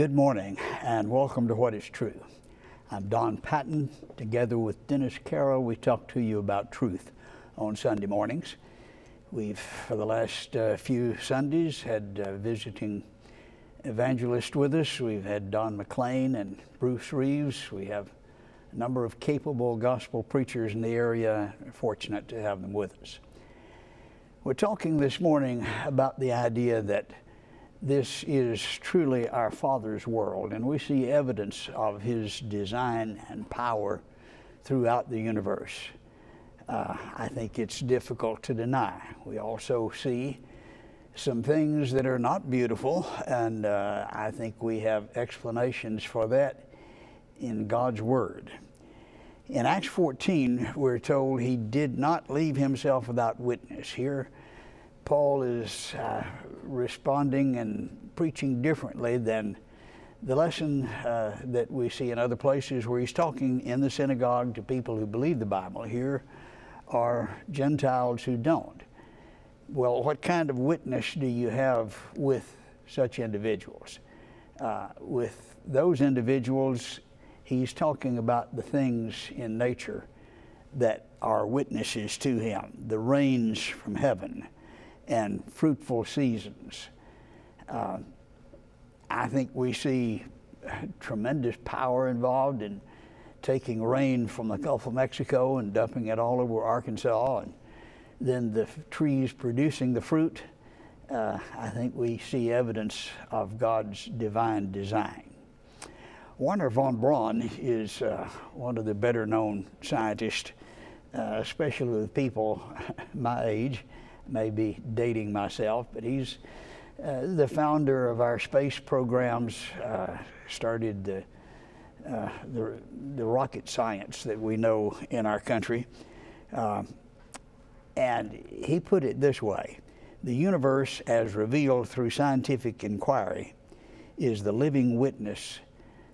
Good morning and welcome to What is True. I'm Don Patton. Together with Dennis Carroll, we talk to you about truth on Sunday mornings. We've, for the last few Sundays, had visiting evangelists with us. We've had Don McLean and Bruce Reeves. We have a number of capable gospel preachers in the area. We're fortunate to have them with us. We're talking this morning about the idea that this is truly our Father's world, and we see evidence of His design and power throughout the universe. I think it's difficult to deny. We also see some things that are not beautiful, and I think we have explanations for that in God's Word. In Acts 14, we're told He did not leave Himself without witness. Here, Paul is responding and preaching differently than the lesson that we see in other places where he's talking in the synagogue to people who believe the Bible. Here are Gentiles who don't. Well, what kind of witness do you have with such individuals? With those individuals, he's talking about the things in nature that are witnesses to him, the rains from heaven and fruitful seasons. I think we see tremendous power involved in taking rain from the Gulf of Mexico and dumping it all over Arkansas, and then the trees producing the fruit. I think we see evidence of God's divine design. Wernher von Braun is one of the better known scientists, especially with people my age. Maybe dating myself, but he's the founder of our space programs, started the rocket science that we know in our country. And he put it this way: the universe, as revealed through scientific inquiry, is the living witness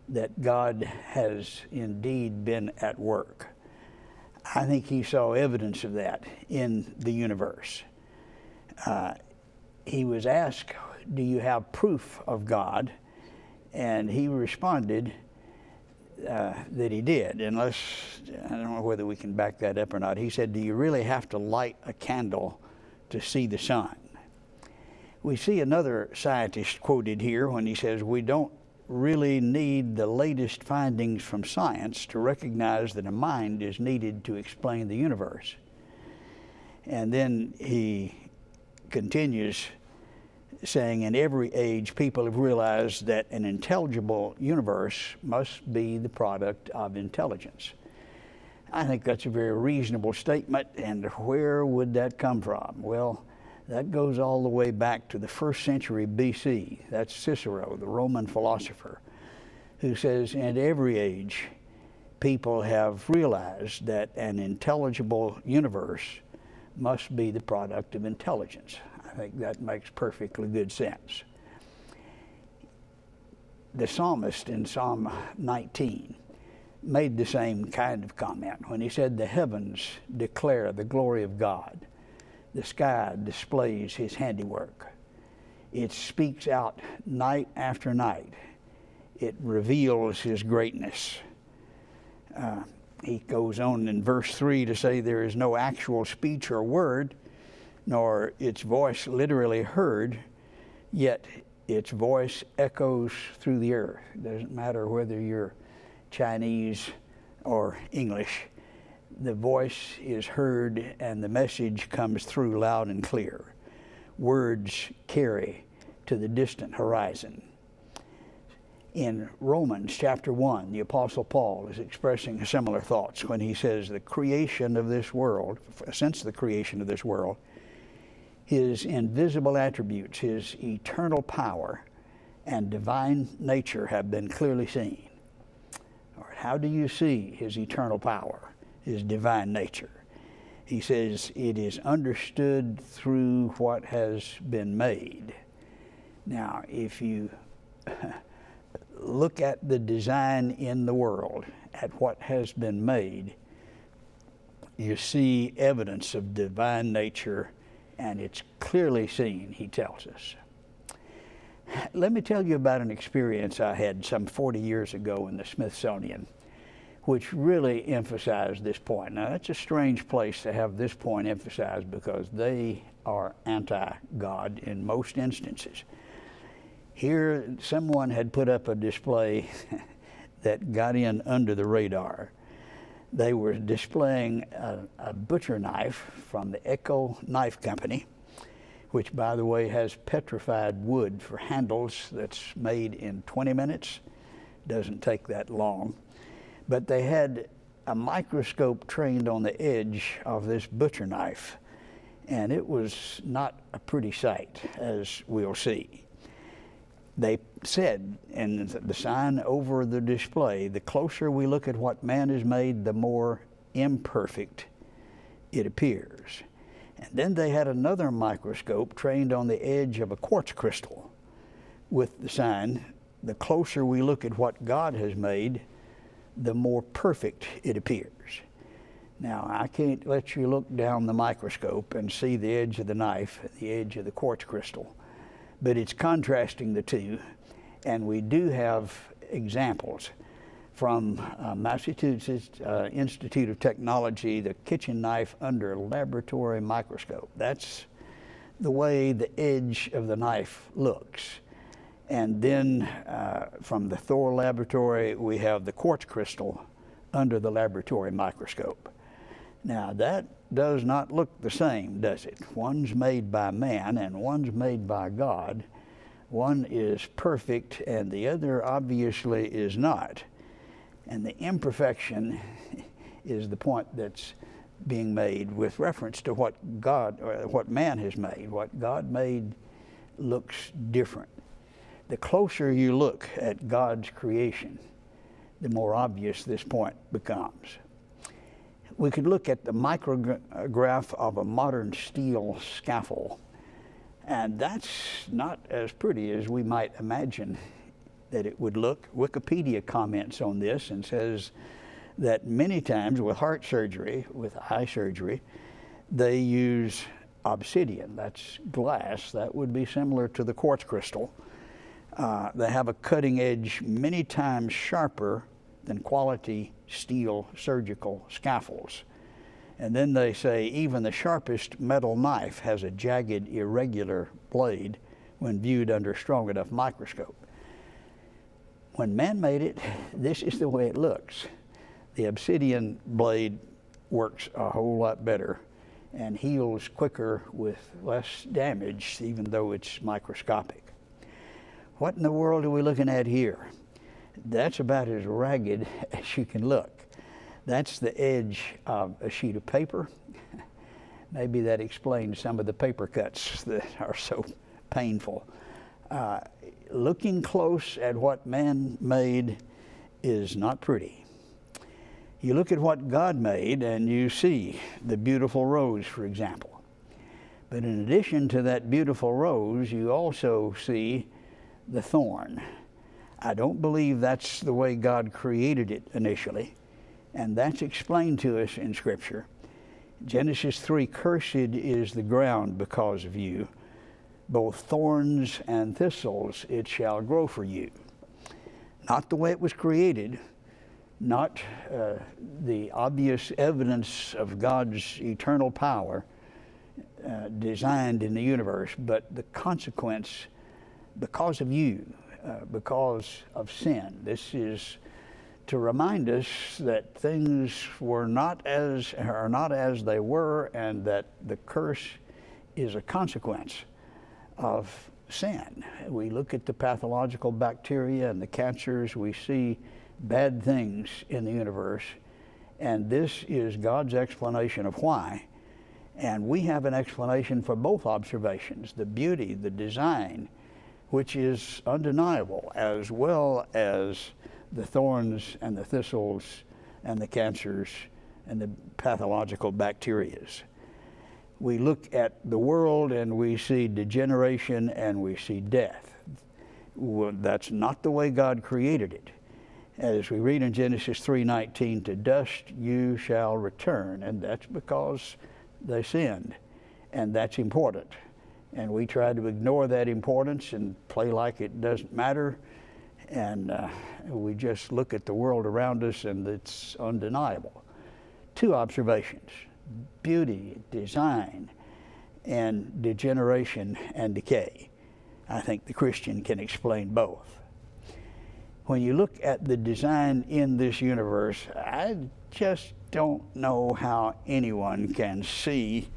that God has indeed been at work. I think he saw evidence of that in the universe. He was asked, do you have proof of God? And he responded that he did, unless, I don't know whether we can back that up or not. He said, do you really have to light a candle to see the sun? We see another scientist quoted here when he says, we don't really need the latest findings from science to recognize that a mind is needed to explain the universe. And then he continues saying, in every age, people have realized that an intelligible universe must be the product of intelligence. I think that's a very reasonable statement, and where would that come from? Well, that goes all the way back to the 1st century BC. That's Cicero, the Roman philosopher, who says, in every age, people have realized that an intelligible universe must be the product of intelligence. I think that makes perfectly good sense. The psalmist in Psalm 19 made the same kind of comment when he said, the heavens declare the glory of God. The sky displays His handiwork. It speaks out night after night. It reveals His greatness. He goes on in verse 3 to say there is no actual speech or word, nor its voice literally heard, yet its voice echoes through the earth. It doesn't matter whether you're Chinese or English. The voice is heard and the message comes through loud and clear. Words carry to the distant horizon. In Romans chapter 1, the Apostle Paul is expressing similar thoughts when he says the creation of this world, since the creation of this world, His invisible attributes, His eternal power and divine nature have been clearly seen. All right, how do you see His eternal power, His divine nature? He says it is understood through what has been made. Now, if you look at the design in the world, at what has been made, you see evidence of divine nature, and it's clearly seen, he tells us. Let me tell you about an experience I had some 40 years ago in the Smithsonian, which really emphasized this point. Now, that's a strange place to have this point emphasized because they are anti-God in most instances. Here, someone had put up a display that got in under the radar. They were displaying a butcher knife from the Echo Knife Company, which, by the way, has petrified wood for handles that's made in 20 minutes. Doesn't take that long. But they had a microscope trained on the edge of this butcher knife, and it was not a pretty sight, as we'll see. They said in the sign over the display, the closer we look at what man has made, the more imperfect it appears. And then they had another microscope trained on the edge of a quartz crystal with the sign, the closer we look at what God has made, the more perfect it appears. Now, I can't let you look down the microscope and see the edge of the knife, the edge of the quartz crystal, but it's contrasting the two, and we do have examples from Massachusetts Institute of Technology, the kitchen knife under laboratory microscope. That's the way the edge of the knife looks. And then from the Thor laboratory, we have the quartz crystal under the laboratory microscope. Now, that does not look the same, does it? One's made by man and one's made by God. One is perfect and the other obviously is not. And the imperfection is the point that's being made with reference to what God, or what man has made. What God made looks different. The closer you look at God's creation, the more obvious this point becomes. We could look at the micrograph of a modern steel scaffold, and that's not as pretty as we might imagine that it would look. Wikipedia comments on this and says that many times with heart surgery, with eye surgery, they use obsidian. That's glass. That would be similar to the quartz crystal. They have a cutting edge many times sharper than quality steel surgical scaffolds. And then they say even the sharpest metal knife has a jagged, irregular blade when viewed under a strong enough microscope. When man made it, this is the way it looks. The obsidian blade works a whole lot better and heals quicker with less damage, even though it's microscopic. What in the world are we looking at here? That's about as ragged as you can look. That's the edge of a sheet of paper. Maybe that explains some of the paper cuts that are so painful. Looking close at what man made is not pretty. You look at what God made and you see the beautiful rose, for example. But in addition to that beautiful rose, you also see the thorn. I don't believe that's the way God created it initially, and that's explained to us in Scripture. Genesis 3, cursed is the ground because of you. Both thorns and thistles it shall grow for you. Not the way it was created, not the obvious evidence of God's eternal power designed in the universe, but the consequence because of you, because of sin. This is to remind us that things are not as they were, and that the curse is a consequence of sin. We look at the pathological bacteria and the cancers, we see bad things in the universe, and this is God's explanation of why. And we have an explanation for both observations, the beauty, the design, which is undeniable, as well as the thorns and the thistles and the cancers and the pathological bacterias. We look at the world and we see degeneration and we see death. Well, that's not the way God created it. As we read in Genesis 3:19, to dust you shall return, and that's because they sinned, and that's important. And we try to ignore that importance and play like it doesn't matter. And we just look at the world around us and it's undeniable. Two observations: beauty, design, and degeneration and decay. I think the Christian can explain both. When you look at the design in this universe, I just don't know how anyone can see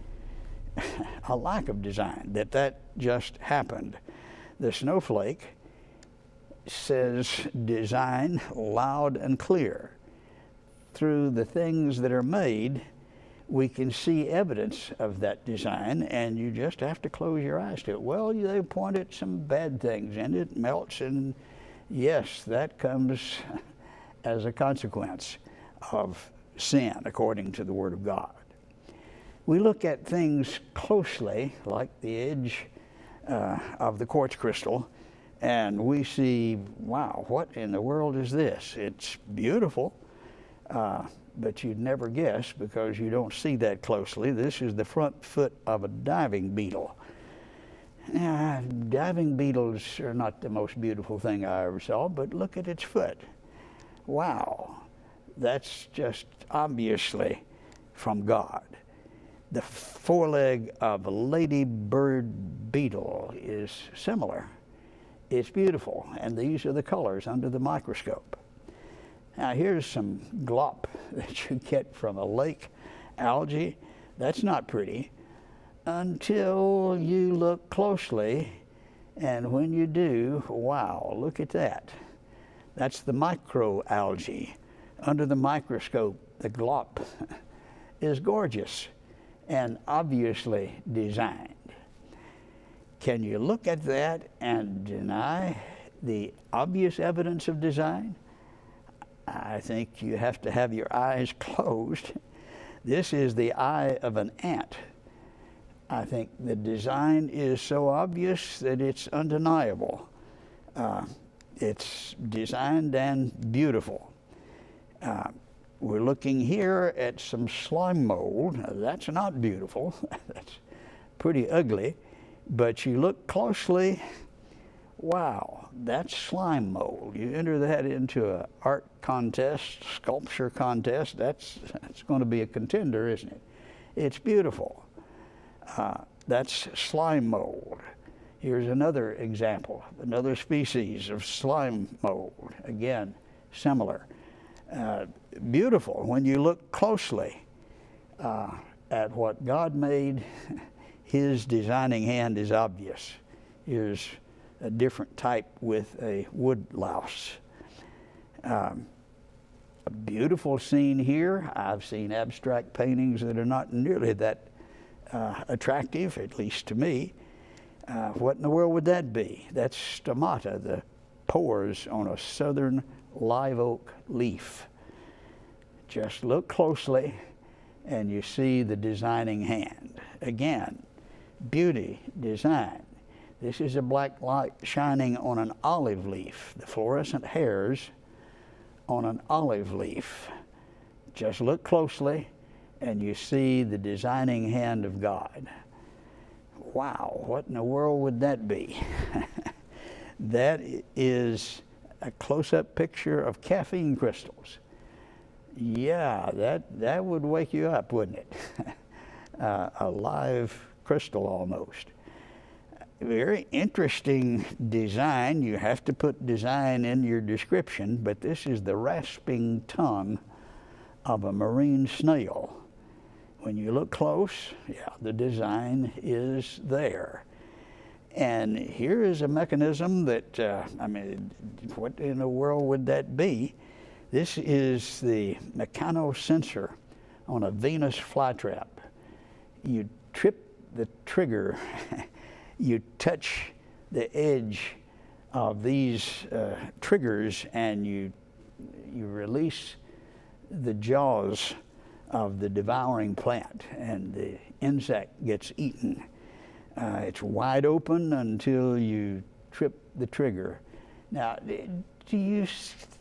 a lack of design, that just happened. The snowflake says design loud and clear. Through the things that are made, we can see evidence of that design, and you just have to close your eyes to it. Well, they point at some bad things, and it melts, and yes, that comes as a consequence of sin, according to the Word of God. We look at things closely, like the edge of the quartz crystal, and we see, wow, what in the world is this? It's beautiful, but you'd never guess because you don't see that closely. This is the front foot of a diving beetle. Diving beetles are not the most beautiful thing I ever saw, but look at its foot. Wow, that's just obviously from God. The foreleg of a ladybird beetle is similar. It's beautiful, and these are the colors under the microscope. Now here's some glop that you get from a lake algae. That's not pretty until you look closely, and when you do, wow, look at that. That's the microalgae. Under the microscope, the glop is gorgeous and obviously designed. Can you look at that and deny the obvious evidence of design? I think you have to have your eyes closed. This is the eye of an ant. I think the design is so obvious that it's undeniable. It's designed and beautiful. We're looking here at some slime mold. Now, that's not beautiful. That's pretty ugly. But you look closely, wow, that's slime mold. You enter that into an art contest, sculpture contest, that's going to be a contender, isn't it? It's beautiful. That's slime mold. Here's another example, another species of slime mold. Again, similar. Beautiful. When you look closely at what God made, His designing hand is obvious. Here's a different type with a wood louse. A beautiful scene here. I've seen abstract paintings that are not nearly that attractive, at least to me. What in the world would that be? That's stomata, the pores on a southern live oak leaf. Just look closely and you see the designing hand. Again, beauty, design. This is a black light shining on an olive leaf, the fluorescent hairs on an olive leaf. Just look closely and you see the designing hand of God. Wow, what in the world would that be? That is a close-up picture of caffeine crystals. Yeah, that would wake you up, wouldn't it? A live crystal almost. Very interesting design. You have to put design in your description, but this is the rasping tongue of a marine snail. When you look close, yeah, the design is there. And here is a mechanism that, what in the world would that be? This is the mechanosensor on a Venus flytrap. You trip the trigger, you touch the edge of these triggers, and you release the jaws of the devouring plant, and the insect gets eaten. It's wide open until you trip the trigger. Now, do you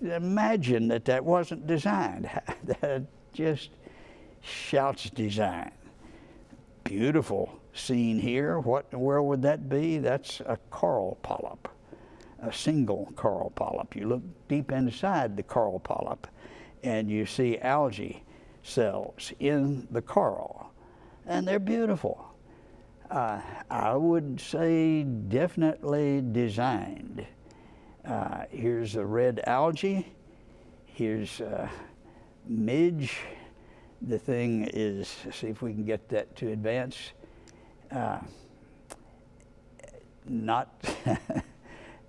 imagine that wasn't designed? That just shouts design. Beautiful seen here. What in the world would that be? That's a coral polyp, a single coral polyp. You look deep inside the coral polyp and you see algae cells in the coral, and they're beautiful. I would say definitely designed. Here's a red algae. Here's midge. The thing is, see if we can get that to advance. Not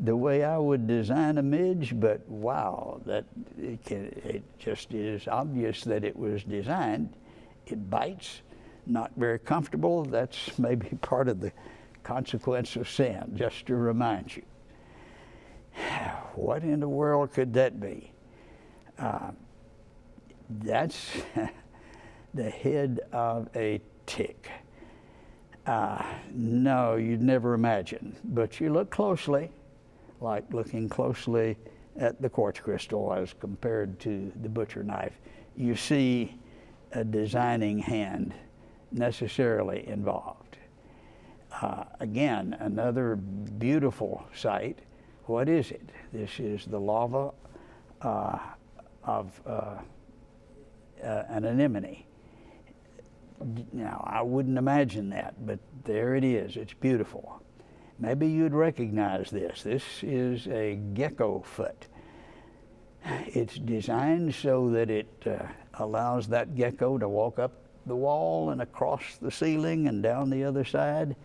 the way I would design a midge, but wow, that it just is obvious that it was designed. It bites, not very comfortable. That's maybe part of the consequence of sin, just to remind you. What in the world could that be? That's the head of a tick. No, you'd never imagine. But you look closely, like looking closely at the quartz crystal as compared to the butcher knife, you see a designing hand necessarily involved. Again, another beautiful sight. What is it? This is the lava of an anemone. Now, I wouldn't imagine that, but there it is. It's beautiful. Maybe you'd recognize this. This is a gecko foot. It's designed so that it allows that gecko to walk up the wall and across the ceiling and down the other side.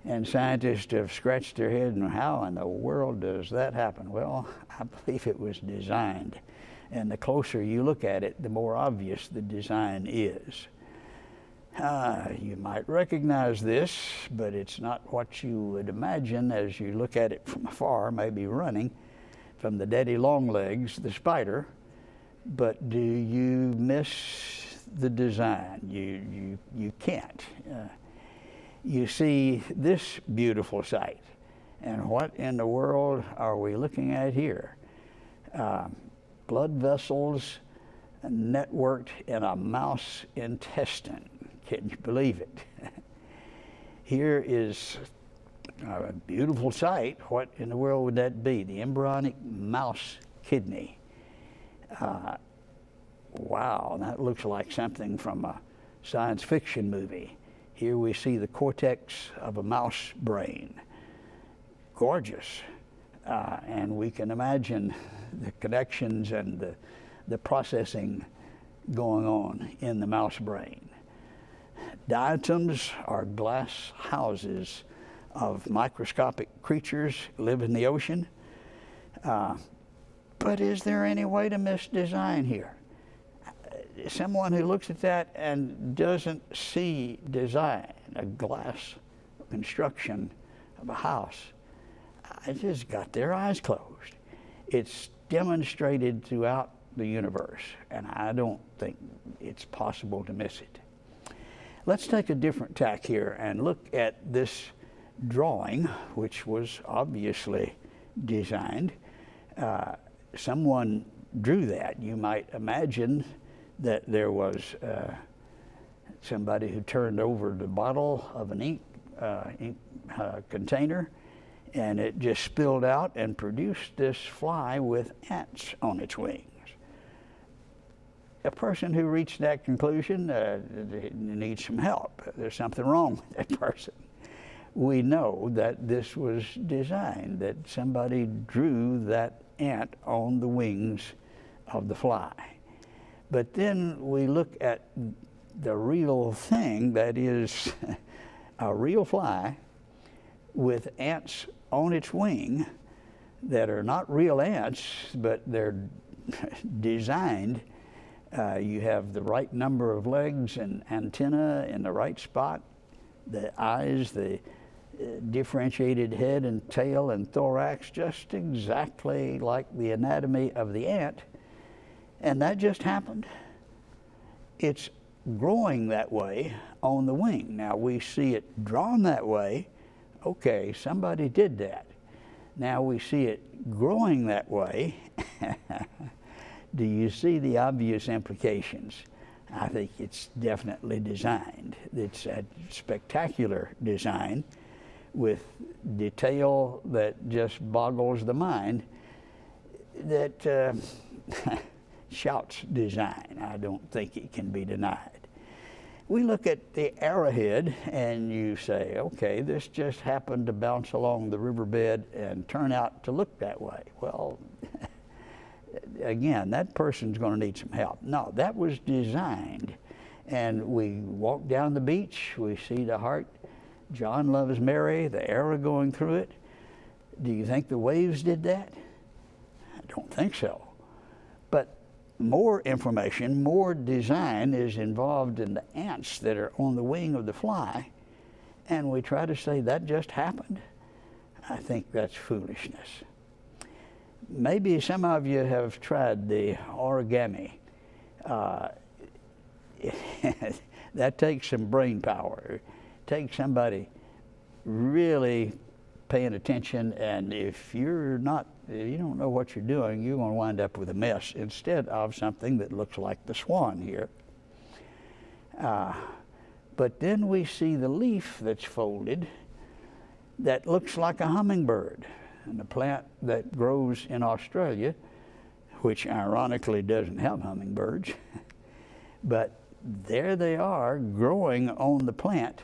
And scientists have scratched their head, and how in the world does that happen? Well, I believe it was designed. And the closer you look at it, the more obvious the design is. You might recognize this, but it's not what you would imagine as you look at it from afar, maybe running from the daddy long legs, the spider. But do you miss the design? You can't. You see this beautiful sight. And what in the world are we looking at here? Blood vessels networked in a mouse intestine. Can you believe it? Here is a beautiful sight. What in the world would that be? The embryonic mouse kidney. Wow, that looks like something from a science fiction movie. Here we see the cortex of a mouse brain. Gorgeous. And we can imagine the connections and the processing going on in the mouse brain. Diatoms are glass houses of microscopic creatures live in the ocean. But is there any way to miss design here? Someone who looks at that and doesn't see design, a glass construction of a house, I just got their eyes closed. It's demonstrated throughout the universe, and I don't think it's possible to miss it. Let's take a different tack here and look at this drawing, which was obviously designed. Someone drew that. You might imagine that there was somebody who turned over the bottle of an ink container, and it just spilled out and produced this fly with ants on its wings. A person who reached that conclusion needs some help. There's something wrong with that person. We know that this was designed, that somebody drew that ant on the wings of the fly. But then we look at the real thing, that is a real fly with ants on its wing that are not real ants, but they're designed. You have the right number of legs and antenna in the right spot, the eyes, the differentiated head and tail and thorax, just exactly like the anatomy of the ant. And that just happened. It's growing that way on the wing. Now we see it drawn that way. Okay, somebody did that. Now we see it growing that way. Do you see the obvious implications? I think it's definitely designed. It's a spectacular design with detail that just boggles the mind, that shouts design. I don't think it can be denied. We look at the arrowhead and you say, okay, this just happened to bounce along the riverbed and turn out to look that way. Well, again, that person's going to need some help. No, that was designed. And we walk down the beach, we see the heart, John loves Mary, the arrow going through it. Do you think the waves did that? I don't think so. But more information, more design is involved in the ants that are on the wing of the fly, and we try to say that just happened. I think that's foolishness. Maybe some of you have tried the origami. That takes some brain power. It takes somebody really paying attention, and if you don't know what you're doing, you're going to wind up with a mess instead of something that looks like the swan here. But then we see the leaf that's folded that looks like a hummingbird, and the plant that grows in Australia, which ironically doesn't have hummingbirds, but there they are growing on the plant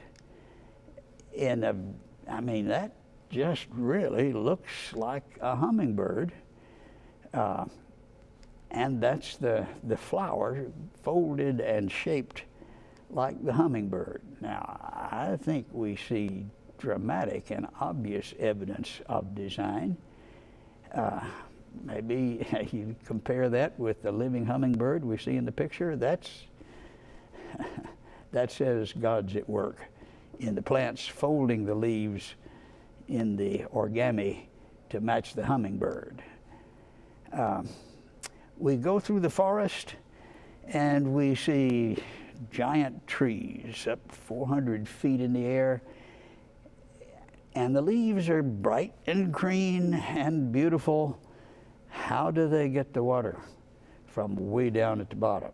that just really looks like a hummingbird, and that's the flower folded and shaped like the hummingbird. Now, I think we see dramatic and obvious evidence of design. Maybe you compare that with the living hummingbird we see in the picture. That says God's at work in the plants folding the leaves in the origami to match the hummingbird. We go through the forest and we see giant trees up 400 feet in the air, and the leaves are bright and green and beautiful. How do they get the water from way down at the bottom?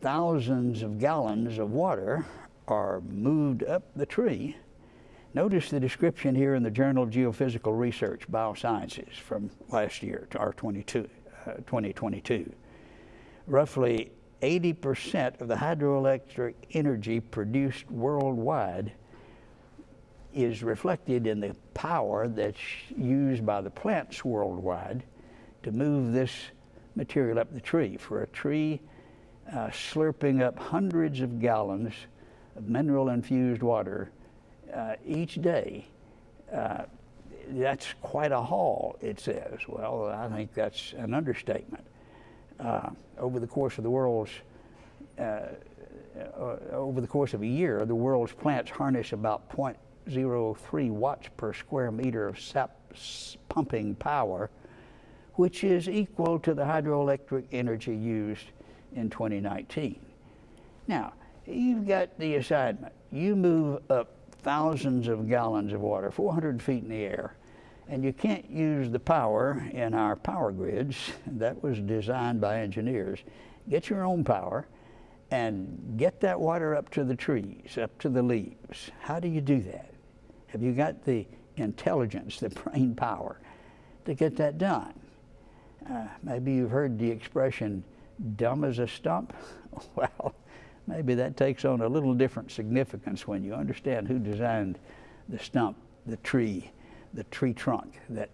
Thousands of gallons of water are moved up the tree. Notice the description here in the Journal of Geophysical Research, Biosciences, from last year, our 2022. Roughly 80% of the hydroelectric energy produced worldwide is reflected in the power that's used by the plants worldwide to move this material up the tree. For a tree slurping up hundreds of gallons of mineral-infused water each day, that's quite a haul, it says. Well, I think that's an understatement. Over the course of a year, the world's plants harness about 0.03 watts per square meter of sap pumping power, which is equal to the hydroelectric energy used in 2019. Now, you've got the assignment. You move up thousands of gallons of water, 400 feet in the air, and you can't use the power in our power grids. That was designed by engineers. Get your own power and get that water up to the trees, up to the leaves. How do you do that? Have you got the intelligence, the brain power to get that done? Maybe you've heard the expression, dumb as a stump. Well, maybe that takes on a little different significance when you understand who designed the stump, the tree trunk that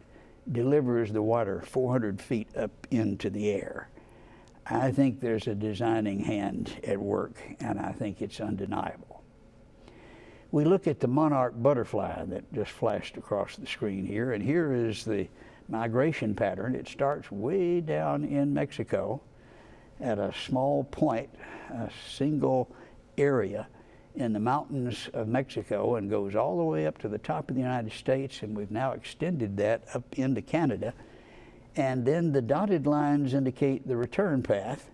delivers the water 400 feet up into the air. I think there's a designing hand at work, and I think it's undeniable. We look at the monarch butterfly that just flashed across the screen here, and here is the migration pattern. It starts way down in Mexico at a small point, a single area in the mountains of Mexico, and goes all the way up to the top of the United States, and we've now extended that up into Canada. And then the dotted lines indicate the return path.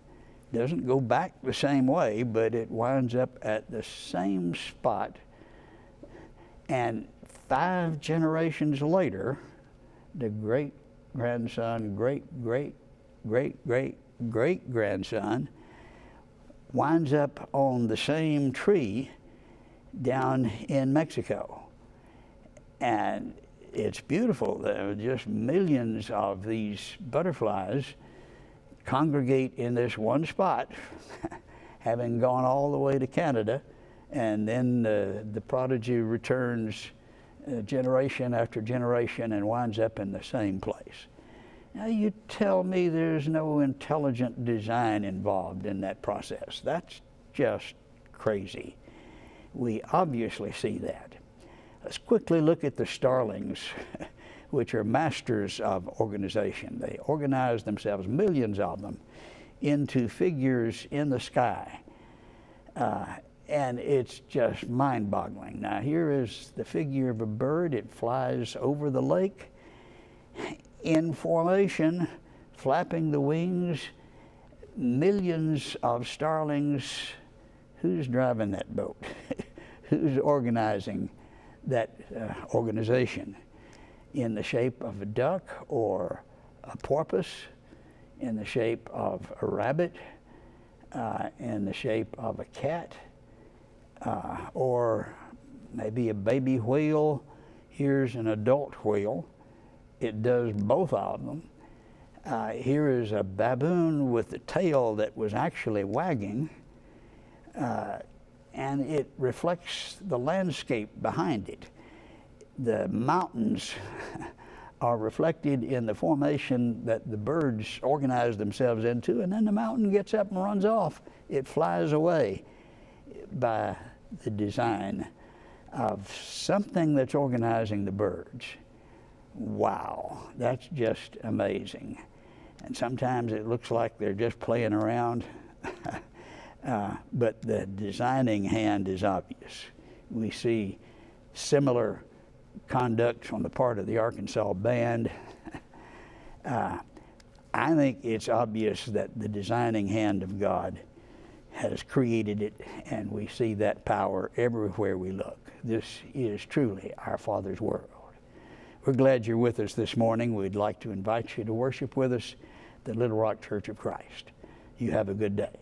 Doesn't go back the same way, but it winds up at the same spot. And 5 generations later, the great-grandson, great-great-great-great-great-grandson winds up on the same tree down in Mexico. And it's beautiful. There are just millions of these butterflies congregate in this one spot, having gone all the way to Canada, and then the prodigy returns generation after generation and winds up in the same place. Now you tell me there's no intelligent design involved in that process. That's just crazy. We obviously see that. Let's quickly look at the starlings, which are masters of organization. They organize themselves, millions of them, into figures in the sky. And it's just mind-boggling. Now here is the figure of a bird. It flies over the lake in formation, flapping the wings. Millions of starlings. Who's driving that boat? Who's organizing that organization? In the shape of a duck or a porpoise, in the shape of a rabbit, in the shape of a cat, or maybe a baby whale. Here's an adult whale. It does both of them. Here is a baboon with a tail that was actually wagging, and it reflects the landscape behind it. The mountains are reflected in the formation that the birds organize themselves into, and then the mountain gets up and runs off. It flies away by the design of something that's organizing the birds. Wow, that's just amazing. And sometimes it looks like they're just playing around, but the designing hand is obvious. We see similar conduct on the part of the Arkansas band. I think it's obvious that the designing hand of God has created it, and we see that power everywhere we look. This is truly our Father's world. We're glad you're with us this morning. We'd like to invite you to worship with us at the Little Rock Church of Christ. You have a good day.